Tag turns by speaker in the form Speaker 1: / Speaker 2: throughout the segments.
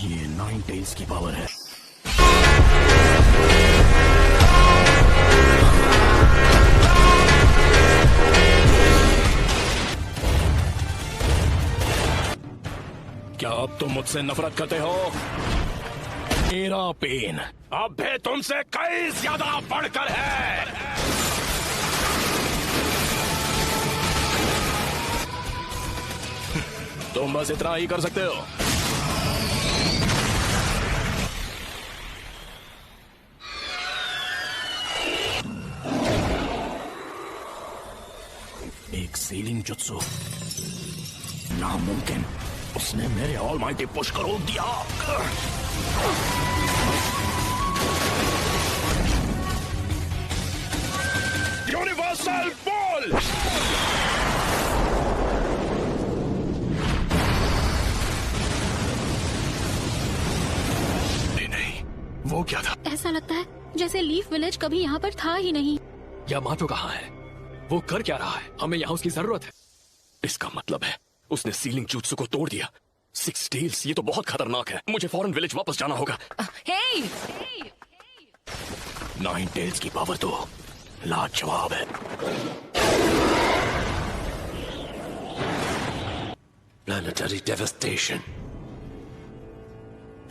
Speaker 1: ये nine tails की power है। क्या अब तुम मुझसे नफरत करते हो? मेरा पेन अब भी तुमसे कई ज्यादा बढ़कर है। तुम बस इतना ही कर सकते हो। एक सीलिंग जुत्सु, नामुमकिन। उसने मेरे ऑलमाइटी पुश को रोक दिया। Universal ball. नहीं, वो क्या था?
Speaker 2: ऐसा लगता है जैसे लीफ विलेज कभी यहाँ पर था ही नहीं।
Speaker 1: यामाटो कहाँ है? वो कर क्या रहा है? हमें यहाँ उसकी जरूरत है। इसका मतलब है उसने सीलिंग जुत्सु को तोड़ दिया। सिक्स टेल्स, ये तो बहुत खतरनाक है। मुझे फौरन विलेज वापस जाना होगा।
Speaker 2: हे!
Speaker 1: नाइन टेल्स की पावर तो लाजवाब है। Planetary devastation.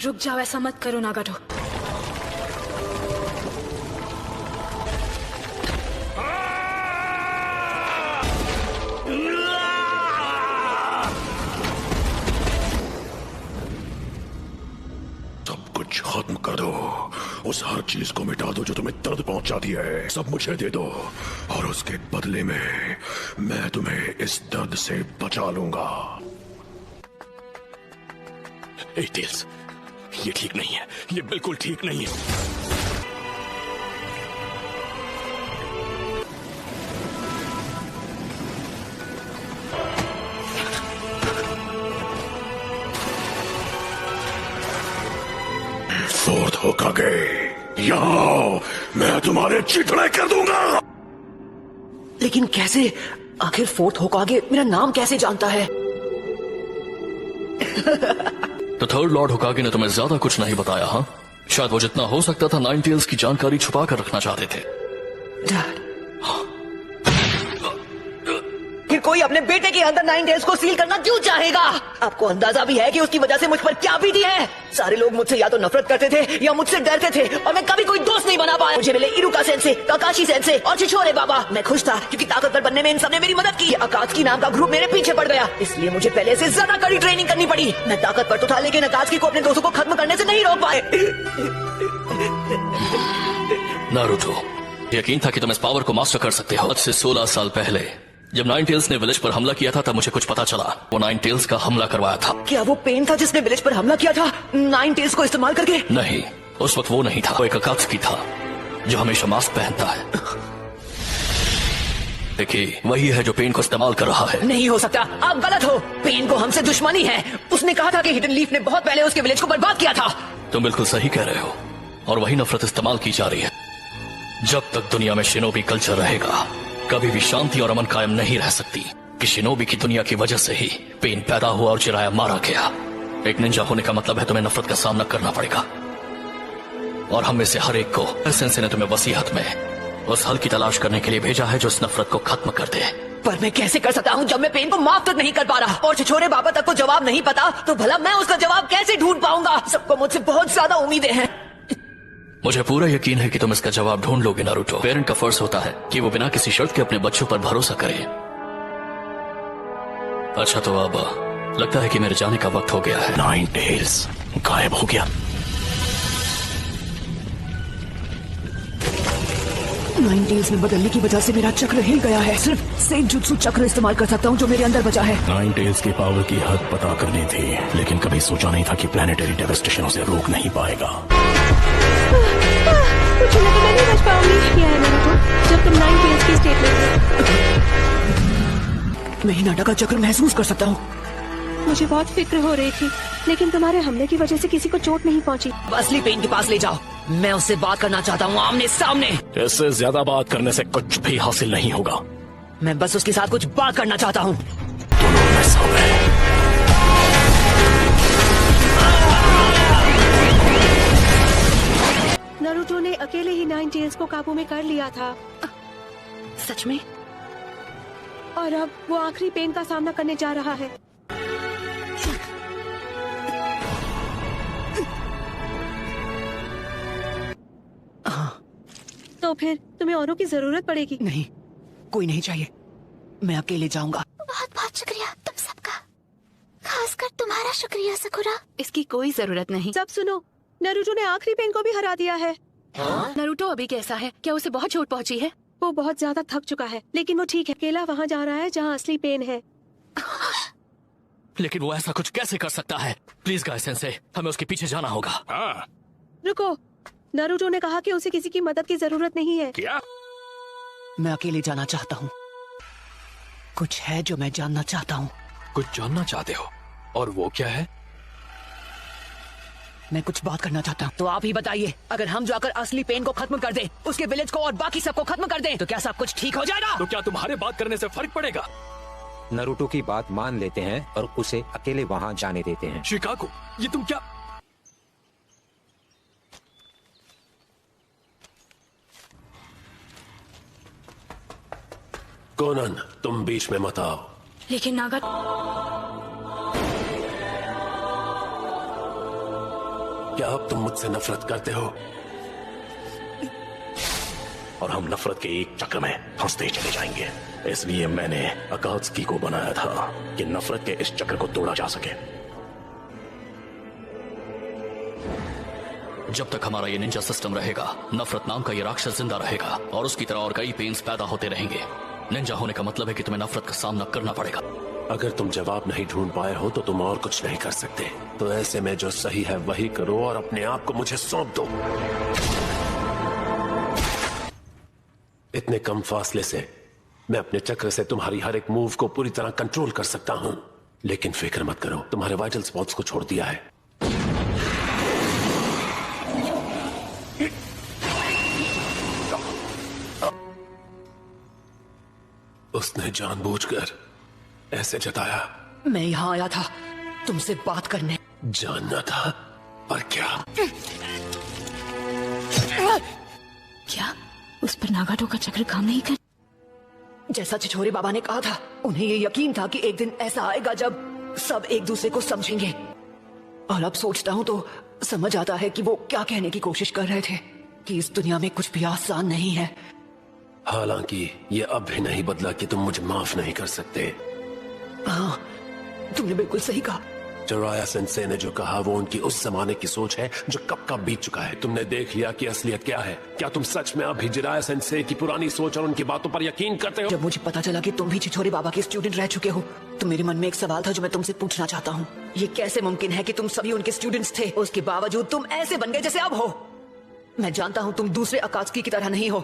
Speaker 2: रुक जाओ, ऐसा मत करो नागाटो।
Speaker 1: खत्म कर दो। उस हर चीज को मिटा दो जो तुम्हें दर्द पहुंचाती है। सब मुझे दे दो और उसके बदले में मैं तुम्हें इस दर्द से बचा लूंगा। टेल्स, ये ठीक नहीं है। ये बिल्कुल ठीक नहीं है। फोर्थ होकागे, यहाँ मैं तुम्हारे चिथड़े कर दूंगा।
Speaker 3: लेकिन कैसे? आखिर फोर्थ होकागे मेरा नाम कैसे जानता है?
Speaker 4: तो थर्ड लॉर्ड होकागे ने तुम्हें ज्यादा कुछ नहीं बताया? हाँ, शायद वो जितना हो सकता था नाइन टेल्स की जानकारी छुपा कर रखना चाहते थे।
Speaker 3: डैड, फिर कोई अपने बेटे के अंदर नाइन टेल्स को सील करना क्यों चाहेगा? आपको अंदाजा भी है कि उसकी वजह से मुझ पर क्या बीती है? सारे लोग मुझसे या तो नफरत करते थे या मुझसे डरते थे और मैं कभी कोई दोस्त नहीं बना पाया। मुझे मिले इरुका सेंसे, काकाशी सेंसे और छिछोरे बाबा। मैं खुश था क्योंकि ताकतवर बनने में इन सबने मेरी मदद की। अकात्सुकी नाम का ग्रुप मेरे पीछे पड़ गया, इसलिए मुझे पहले से ज्यादा कड़ी ट्रेनिंग करनी पड़ी। मैं ताकतवर तो था लेकिन अकात्सुकी को अपने दोस्तों को खत्म करने से नहीं रोक पाए।
Speaker 4: नारुतो, यकीन था कि तुम इस पावर को मास्टर कर सकते हो। आज से 16 साल पहले जब नाइन टेल्स ने विलेज पर हमला किया था तब मुझे कुछ पता चला। वो नाइन टेल्स का हमला करवाया था।
Speaker 3: क्या वो पेन था जिसने विलेज पर हमला किया था नाइन टेल्स को इस्तेमाल करके?
Speaker 4: नहीं, उस वक्त वो नहीं था। वो एक अकात्सुकी था जो हमेशा मास्क पहनता है। देखिए, वही है जो पेन को इस्तेमाल कर रहा है।
Speaker 3: नहीं हो सकता, आप गलत हो। पेन को हमसे दुश्मनी है। उसने कहा था कि हिडन लीफ ने बहुत पहले उसके विलेज को बर्बाद किया था।
Speaker 4: तुम बिल्कुल सही कह रहे हो और वही नफरत इस्तेमाल की जा रही है। जब तक दुनिया में शिनोबी कल्चर रहेगा कभी भी शांति और अमन कायम नहीं रह सकती। कि शिनोबी की दुनिया की वजह से ही पेन पैदा हुआ और चिराया मारा गया। एक निंजा होने का मतलब है तुम्हें नफरत का सामना करना पड़ेगा और हम में से हर एक को सेंसे ने तुम्हें वसीयत में उस हल की तलाश करने के लिए भेजा है जो इस नफरत को खत्म कर दे।
Speaker 3: पर मैं कैसे कर सकता हूँ जब मैं पेन को माफ तक नहीं कर पा रहा और छिछोरे बाबा तक को जवाब नहीं पता? तो भला मैं उसका जवाब कैसे ढूंढ पाऊंगा? सबको मुझसे बहुत ज्यादा उम्मीदें हैं।
Speaker 4: मुझे पूरा यकीन है कि तुम इसका जवाब ढूंढ लोगे नारुतो। पेरेंट का फर्ज होता है कि वो बिना किसी शर्त के अपने बच्चों पर भरोसा करे। अच्छा, तो अब लगता है कि मेरे जाने का वक्त हो गया है।
Speaker 1: नाइन टेल्स गायब हो गया।
Speaker 3: नाइन टेल्स में बदलने की वजह से मेरा चक्र हिल गया है। सिर्फ सेंजुत्सु चक्र इस्तेमाल कर सकता हूँ जो मेरे अंदर बचा है।
Speaker 1: नाइन टेल्स की पावर की हद पता करनी थी लेकिन कभी सोचा नहीं था कि प्लैनेटरी डेवस्टेशन उसे रोक नहीं पाएगा।
Speaker 2: मुझे लगा मैं नहीं बच पाऊंगी। क्या है नारुतो, जब तुम नाइन टेल्स की स्टेट में
Speaker 3: मैं हिनाटा का चक्र महसूस कर सकता हूँ।
Speaker 2: मुझे बहुत फिक्र हो रही थी लेकिन तुम्हारे हमले की वजह से किसी को चोट नहीं पहुंची।
Speaker 3: असली पेन के पास ले जाओ, मैं उससे बात करना चाहता हूँ आमने सामने।
Speaker 1: इससे ज्यादा बात करने से कुछ भी हासिल नहीं होगा।
Speaker 3: मैं बस उसके साथ कुछ बात करना चाहता हूँ।
Speaker 1: दोनों मिस हो गए।
Speaker 2: नारुतो ने अकेले ही 9 टेल्स को काबू में कर लिया था
Speaker 5: सच में?
Speaker 2: और अब वो आखिरी पेन का सामना करने जा रहा है। तो फिर तुम्हें औरों की जरूरत पड़ेगी।
Speaker 5: नहीं, कोई नहीं चाहिए, मैं अकेले जाऊंगा।
Speaker 6: बहुत बहुत शुक्रिया तुम सबका, खासकर तुम्हारा शुक्रिया सकुरा।
Speaker 5: इसकी कोई जरूरत नहीं।
Speaker 2: सब सुनो, नारुतो ने आखिरी पेन को भी हरा दिया है।
Speaker 5: नारुतो अभी कैसा है? क्या उसे बहुत चोट पहुंची है?
Speaker 2: वो बहुत ज्यादा थक चुका है, लेकिन वो ठीक है। अकेला वहाँ जा रहा है जहाँ असली पेन है।
Speaker 4: लेकिन वो ऐसा कुछ कैसे कर सकता है? प्लीज गाय सेंसे, हमें उसके पीछे जाना होगा।
Speaker 2: रुको, नारुतो ने कहा कि उसे किसी की मदद की जरूरत नहीं है।
Speaker 1: क्या?
Speaker 5: मैं अकेले जाना चाहता हूँ। कुछ है जो मैं जानना चाहता हूँ।
Speaker 1: कुछ जानना चाहते हो? और वो क्या है?
Speaker 5: मैं कुछ बात करना चाहता हूँ। तो आप ही बताइए, अगर हम जाकर असली पेन को खत्म कर दें, उसके विलेज को और बाकी सबको खत्म कर दें, तो क्या सब कुछ ठीक हो जाएगा?
Speaker 1: तो क्या तुम्हारे बात करने से फर्क पड़ेगा?
Speaker 7: नारुतो की बात मान लेते हैं और उसे अकेले वहाँ जाने देते हैं।
Speaker 1: शिकागो, ये तुम क्या? कोनन, तुम बीच में मत आओ।
Speaker 6: लेकिन नागा,
Speaker 1: क्या अब तुम मुझसे नफरत करते हो? और हम नफरत के एक चक्र में फंसते ही चले जाएंगे। इसलिए मैंने अकात्सुकी को बनाया था कि नफरत के इस चक्र को तोड़ा जा सके।
Speaker 4: जब तक हमारा ये निंजा सिस्टम रहेगा, नफरत नाम का ये राक्षस जिंदा रहेगा और उसकी तरह और कई पेन्स पैदा होते रहेंगे। निंजा होने का मतलब है कि तुम्हें नफरत का सामना करना पड़ेगा।
Speaker 1: अगर तुम जवाब नहीं ढूंढ पाए हो तो तुम और कुछ नहीं कर सकते। तो ऐसे में जो सही है वही करो और अपने आप को मुझे सौंप दो। इतने कम फासले से मैं अपने चक्र से तुम्हारी हर एक मूव को पूरी तरह कंट्रोल कर सकता हूं। लेकिन फिक्र मत करो, तुम्हारे वाइटल स्पॉट्स को छोड़ दिया है। उसने जानबूझकर ऐसे जताया।
Speaker 5: मैं यहाँ आया था तुमसे बात करने।
Speaker 1: जानना था, पर क्या?
Speaker 6: क्या उस पर नागाटो का चक्र काम नहीं कर?
Speaker 5: जैसा छिछोरे बाबा ने कहा था, उन्हें ये यकीन था कि एक दिन ऐसा आएगा जब सब एक दूसरे को समझेंगे। और अब सोचता हूँ तो समझ आता है कि वो क्या कहने की कोशिश कर रहे थे, कि इस दुनिया में कुछ भी आसान नहीं है।
Speaker 1: हालांकि ये अब भी नहीं बदला कि तुम मुझे माफ नहीं कर सकते।
Speaker 5: हाँ, तुमने बिल्कुल सही कहा।
Speaker 1: जिराया सेंसे ने जो कहा वो उनकी उस जमाने की सोच है जो कब कब बीत चुका है। तुमने देख लिया कि असलियत क्या है। क्या तुम सच में अभी जिराया सेंसे की पुरानी सोच और उनकी बातों पर यकीन करते हो?
Speaker 5: जब मुझे पता चला कि तुम भी छिछोरे बाबा के स्टूडेंट रह चुके हो, तो मेरे मन में एक सवाल था जो मैं तुमसे पूछना चाहता हूँ। ये कैसे मुमकिन है कि तुम सभी उनके स्टूडेंट्स थे, उसके बावजूद तुम ऐसे बन गए जैसे अब हो? मैं जानता हूँ तुम दूसरे अकात्सुकी की तरह नहीं हो,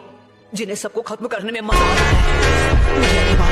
Speaker 5: जिन्हें सबको खत्म करने में मजा आता है।